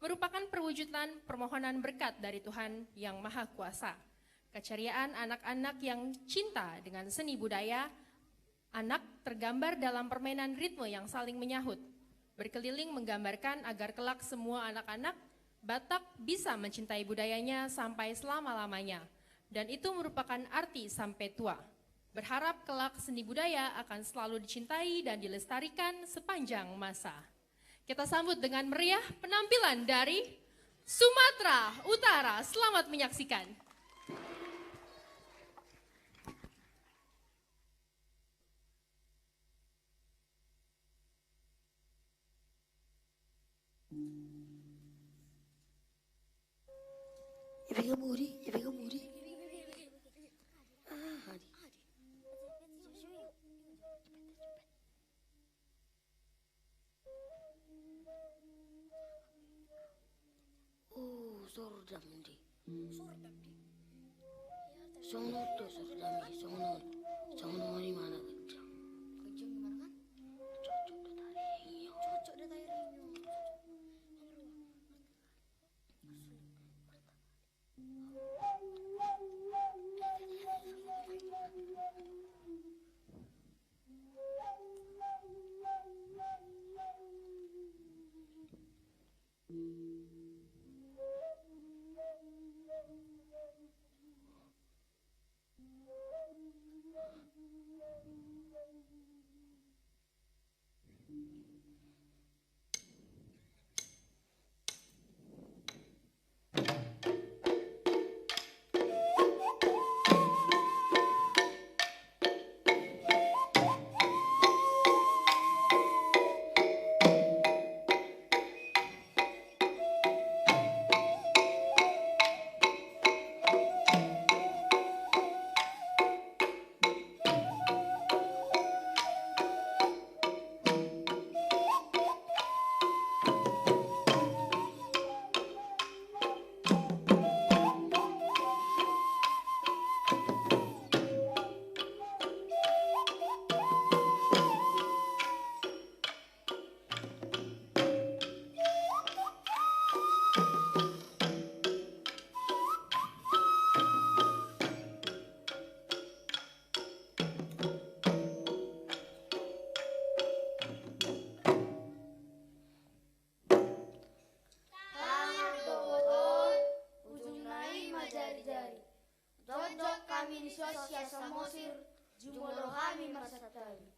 merupakan perwujudan permohonan berkat dari Tuhan yang Maha Kuasa. Keceriaan anak-anak yang cinta dengan seni budaya, anak tergambar dalam permainan ritme yang saling menyahut, berkeliling menggambarkan agar kelak semua anak-anak Batak bisa mencintai budayanya sampai selama-lamanya, dan itu merupakan arti sampai tua. Berharap kelak seni budaya akan selalu dicintai dan dilestarikan sepanjang masa. Kita sambut dengan meriah penampilan dari Sumatera Utara. Selamat menyaksikan. Ibig muri. Oh, sordam di. Sono to sordami, sono di mana kejang? Kejang gimana kan? Cocok detailnya. Cocok detailnya. Jojok kami di sosial samosir, jumolo kami masatari.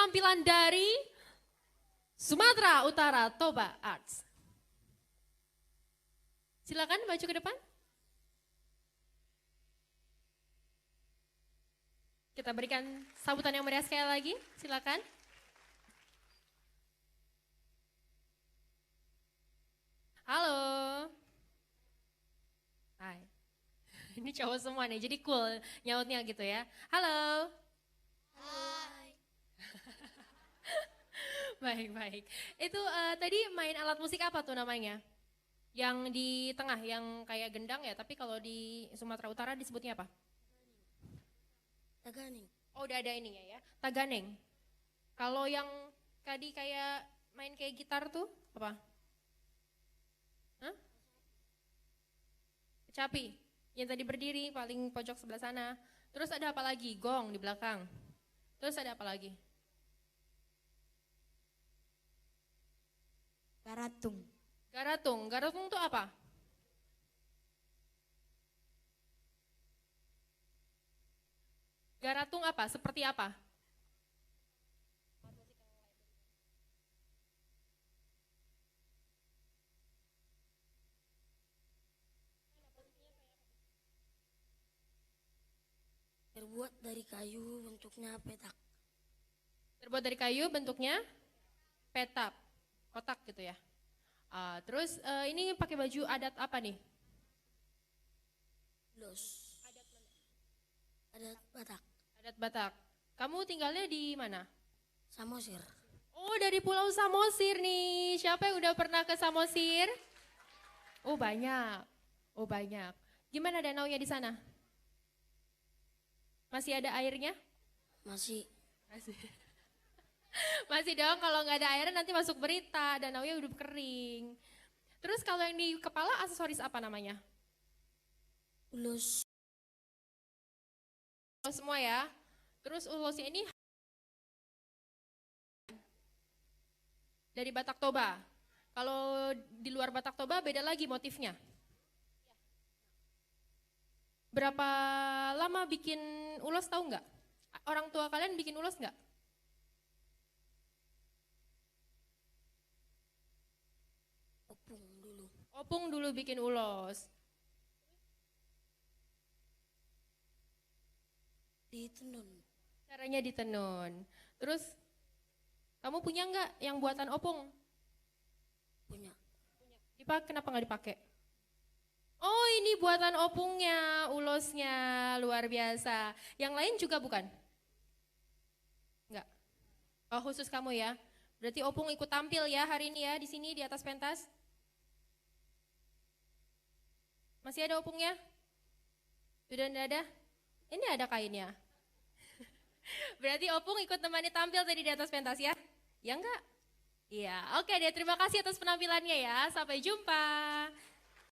penampilan dari Sumatera Utara Toba Arts. Silakan maju ke depan. Kita berikan sambutan yang meriah sekali lagi, silakan. Halo. Hai. Ini cowok semua nih, jadi cool nyautnya gitu ya. Halo. Hai. Baik. Itu tadi main alat musik apa tuh namanya? Yang di tengah, yang kayak gendang ya, tapi kalau di Sumatera Utara disebutnya apa? Taganing. Oh, udah ada ininya ya, taganeng. Kalau yang tadi kayak main kayak gitar tuh apa? Hah? Kecapi. Yang tadi berdiri paling pojok sebelah sana. Terus ada apa lagi? Gong di belakang. Terus ada apa lagi? Garatung. Garatung tuh apa? Garatung apa? Seperti apa? Terbuat dari kayu, bentuknya petak. Terbuat dari kayu, bentuknya petak, kotak gitu ya. Terus ini pakai baju adat apa nih? Los. Adat Batak. Adat Batak. Kamu tinggalnya di mana? Samosir. Oh, dari Pulau Samosir nih. Siapa yang udah pernah ke Samosir? Oh, banyak. Gimana danaunya di sana? Masih ada airnya? Masih. Masih dong, kalau nggak ada airnya nanti masuk berita, danaunya udah kering. Terus kalau yang di kepala aksesoris apa namanya? Ulos. Oh, semua ya. Terus ulosnya ini dari Batak Toba. Kalau di luar Batak Toba beda lagi motifnya. Berapa lama bikin ulos tahu nggak? Orang tua kalian bikin ulos nggak? Opung dulu bikin ulos. Ditenun. Caranya ditenun. Terus kamu punya nggak yang buatan opung? Punya. Kenapa nggak dipakai? Oh, ini buatan opungnya, ulosnya luar biasa. Yang lain juga bukan? Enggak. Oh, khusus kamu ya. Berarti opung ikut tampil ya hari ini ya di sini di atas pentas. Masih ada opungnya? Sudah tidak ada? Ini ada kainnya. Berarti opung ikut temani tampil tadi di atas pentas ya? Ya enggak? Iya, oke deh, terima kasih atas penampilannya ya. Sampai jumpa.